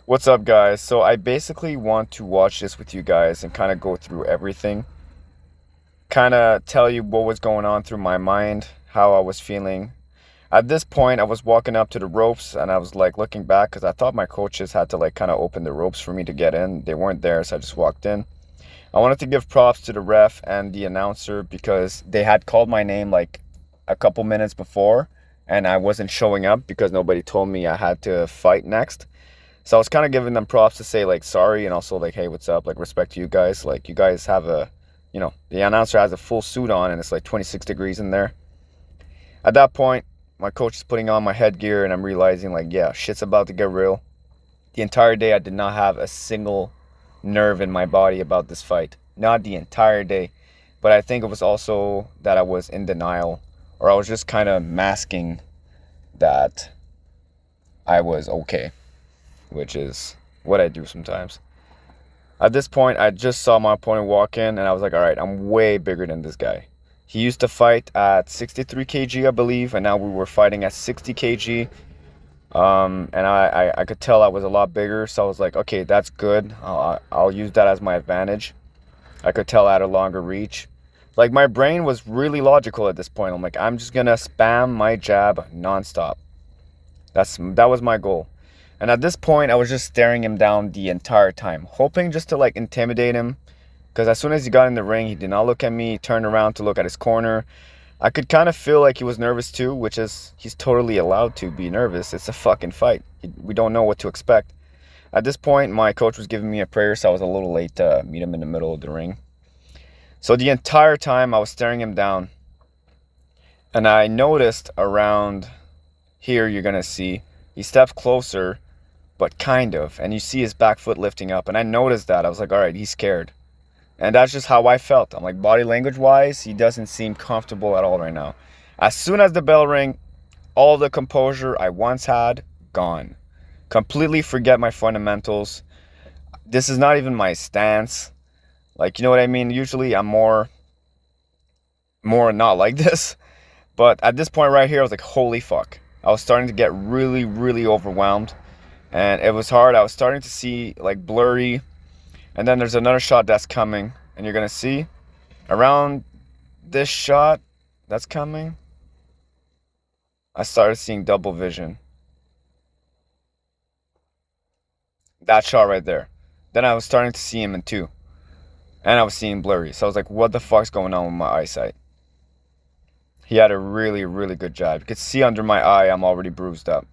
What's up, guys? So I basically want to watch this with you guys and kind of go through everything. Kind of tell you what was going on through my mind, how I was feeling. At this point, I was walking up to the ropes and I was like looking back because I thought my coaches had to like kind of open the ropes for me to get in. They weren't there, so I just walked in. I wanted to give props to the ref and the announcer because they had called my name like a couple minutes before and I wasn't showing up because nobody told me I had to fight next. So I was kind of giving them props to say like sorry and also like, hey, what's up? Like respect to you guys. Like you guys have the announcer has a full suit on and it's like 26 degrees in there. At that point, my coach is putting on my headgear and I'm realizing like, yeah, shit's about to get real. The entire day I did not have a single nerve in my body about this fight. Not the entire day. But I think it was also that I was in denial or I was just kind of masking that I was okay, which is what I do sometimes. At this point, I just saw my opponent walk in, and I was like, all right, I'm way bigger than this guy. He used to fight at 63 kg, I believe, and now we were fighting at 60 kg. And I could tell I was a lot bigger, so I was like, okay, that's good. I'll use that as my advantage. I could tell I had a longer reach. Like, my brain was really logical at this point. I'm like, I'm just going to spam my jab nonstop. That was my goal. And at this point, I was just staring him down the entire time, hoping just to like intimidate him. Because as soon as he got in the ring, he did not look at me, he turned around to look at his corner. I could kind of feel like he was nervous too, which is, he's totally allowed to be nervous. It's a fucking fight. We don't know what to expect. At this point, my coach was giving me a prayer, so I was a little late to meet him in the middle of the ring. So the entire time, I was staring him down. And I noticed around here, you're going to see, he steps closer, but kind of, and you see his back foot lifting up, and I noticed that. I was like, all right, he's scared. And that's just how I felt. I'm like, body language wise, he doesn't seem comfortable at all right now. As soon as the bell rang, all the composure I once had, gone. Completely forget my fundamentals. This is not even my stance. Like, you know what I mean? Usually I'm more not like this. But at this point right here, I was like, holy fuck. I was starting to get really, really overwhelmed. And it was hard. I was starting to see like blurry. And then there's another shot that's coming. And you're going to see around this shot that's coming, I started seeing double vision. That shot right there. Then I was starting to see him in two. And I was seeing blurry. So I was like, what the fuck's going on with my eyesight? He had a really, really good jab. You could see under my eye, I'm already bruised up.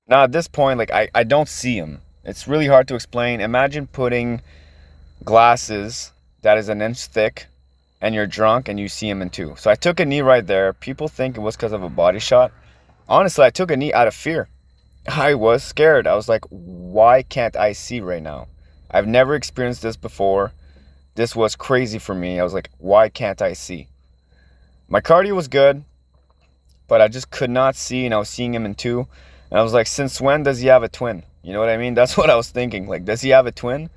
Now at this point, like I don't see him. It's really hard to explain. Imagine putting glasses that is an inch thick and you're drunk and you see him in two. So I took a knee right there. People think it was because of a body shot. Honestly, I took a knee out of fear. I was scared. I was like, why can't I see right now? I've never experienced this before. This was crazy for me. I was like, why can't I see? My cardio was good, but I just could not see, and I was seeing him in two. And I was like, since when does he have a twin? You know what I mean? That's what I was thinking. Like, does he have a twin?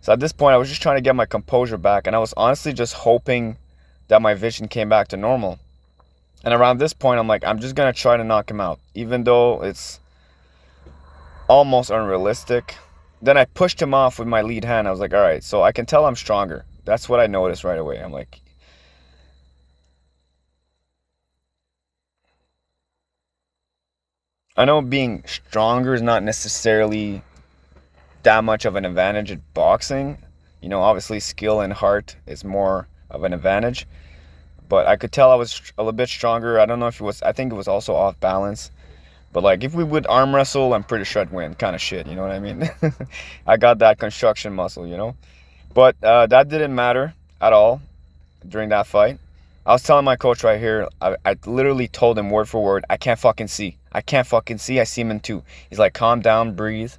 So at this point, I was just trying to get my composure back. And I was honestly just hoping that my vision came back to normal. And around this point, I'm like, I'm just going to try to knock him out, even though it's almost unrealistic. Then I pushed him off with my lead hand. I was like, all right, so I can tell I'm stronger. That's what I noticed right away. I'm like, I know being stronger is not necessarily that much of an advantage at boxing. You know, obviously skill and heart is more of an advantage. But I could tell I was a little bit stronger. I don't know if it was, I think it was also off balance. But like if we would arm wrestle, I'm pretty sure I'd win kind of shit. You know what I mean? I got that construction muscle, you know? But that didn't matter at all during that fight. I was telling my coach right here, I literally told him word for word, I can't fucking see. I can't fucking see. I see him in two. He's like, calm down, breathe.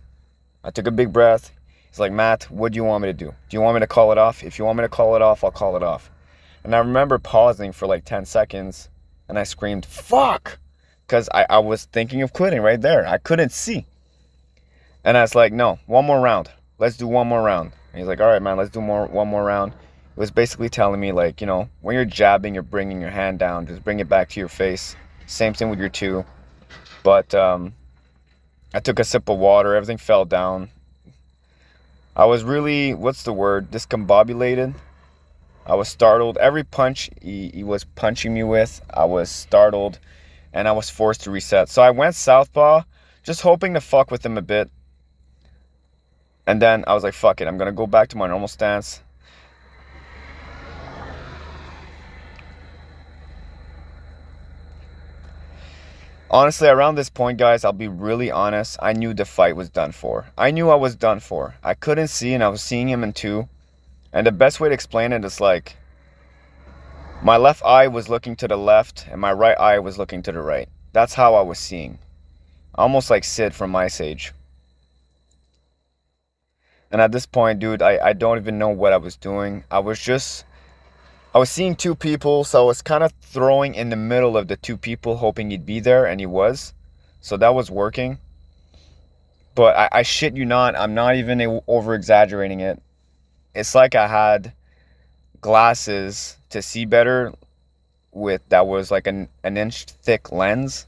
I took a big breath. He's like, Matt, what do you want me to do? Do you want me to call it off? If you want me to call it off, I'll call it off. And I remember pausing for like 10 seconds and I screamed, fuck! Because I was thinking of quitting right there. I couldn't see. And I was like, no, one more round. Let's do one more round. And he's like, all right, man, let's do one more round. It was basically telling me, like, you know, when you're jabbing, you're bringing your hand down. Just bring it back to your face. Same thing with your two. But I took a sip of water. Everything fell down. I was really, what's the word? Discombobulated. I was startled. Every punch he was punching me with, I was startled. And I was forced to reset. So I went southpaw, just hoping to fuck with him a bit. And then I was like, fuck it. I'm going to go back to my normal stance. Honestly, around this point, guys, I'll be really honest. I knew the fight was done for. I knew I was done for. I couldn't see, and I was seeing him in two. And the best way to explain it is like, my left eye was looking to the left, and my right eye was looking to the right. That's how I was seeing. Almost like Sid from Ice Age. And at this point, dude, I don't even know what I was doing. I was seeing two people, so I was kind of throwing in the middle of the two people, hoping he'd be there, and he was. So that was working. But I shit you not, I'm not even over-exaggerating it. It's like I had glasses to see better that was like an inch thick lens,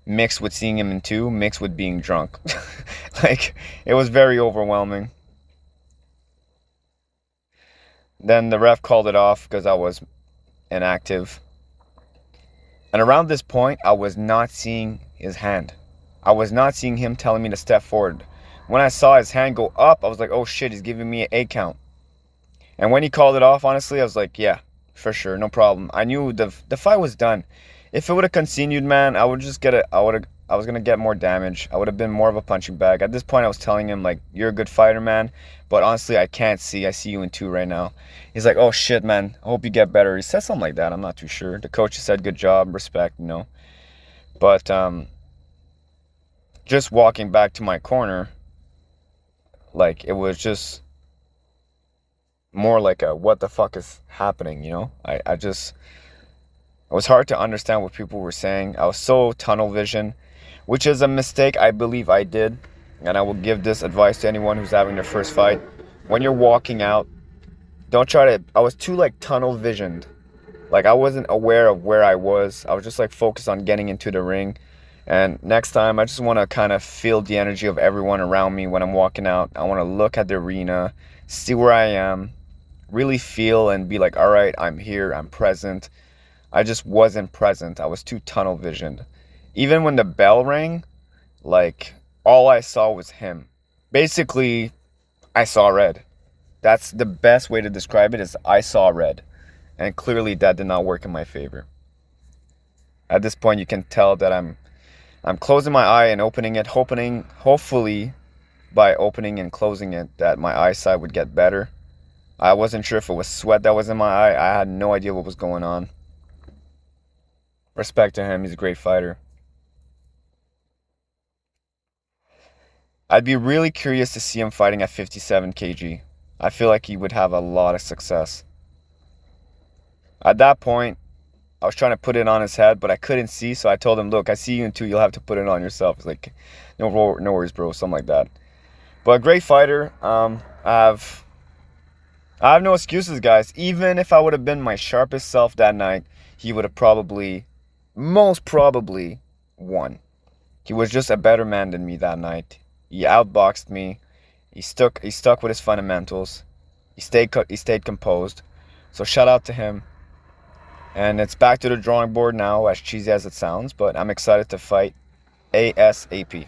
mixed with seeing him in two, mixed with being drunk. Like, it was very overwhelming. Then the ref called it off because I was inactive. And around this point, I was not seeing his hand. I was not seeing him telling me to step forward. When I saw his hand go up, I was like, oh shit, he's giving me an 8 count. And when he called it off, honestly, I was like, yeah, for sure, no problem. I knew the fight was done. If it would have continued, man, I was gonna get more damage. I would have been more of a punching bag. At this point, I was telling him, like, you're a good fighter, man, but honestly, I can't see. I see you in two right now. He's like, oh shit, man, I hope you get better. He said something like that. I'm not too sure. The coach said, good job, respect, you know. But just walking back to my corner, like, it was just more like a what the fuck is happening, you know. It was hard to understand what people were saying. I was so tunnel vision, which is a mistake I believe I did, and I will give this advice to anyone who's having their first fight. When you're walking out, don't try to, I was too like tunnel visioned. Like, I wasn't aware of where I was. I was just like focused on getting into the ring. And next time, I just want to kind of feel the energy of everyone around me when I'm walking out. I want to look at the arena, see where I am, really feel and be like, all right, I'm here, I'm present. I just wasn't present. I was too tunnel visioned. Even when the bell rang, like, all I saw was him. Basically, I saw red. That's the best way to describe it, is I saw red. And clearly that did not work in my favor. At this point, you can tell that I'm closing my eye and opening it, hopefully by opening and closing it, that my eyesight would get better. I wasn't sure if it was sweat that was in my eye. I had no idea what was going on. Respect to him. He's a great fighter. I'd be really curious to see him fighting at 57 kg. I feel like he would have a lot of success. At that point, I was trying to put it on his head, but I couldn't see, so I told him, look, I see you in two, you'll have to put it on yourself. It's like, no worries, bro, something like that. But a great fighter. I have no excuses, guys. Even if I would have been my sharpest self that night, he would have most probably won. He was just a better man than me that night. He outboxed me. He stuck with his fundamentals. He stayed composed. So shout out to him. And it's back to the drawing board now, as cheesy as it sounds, but I'm excited to fight ASAP.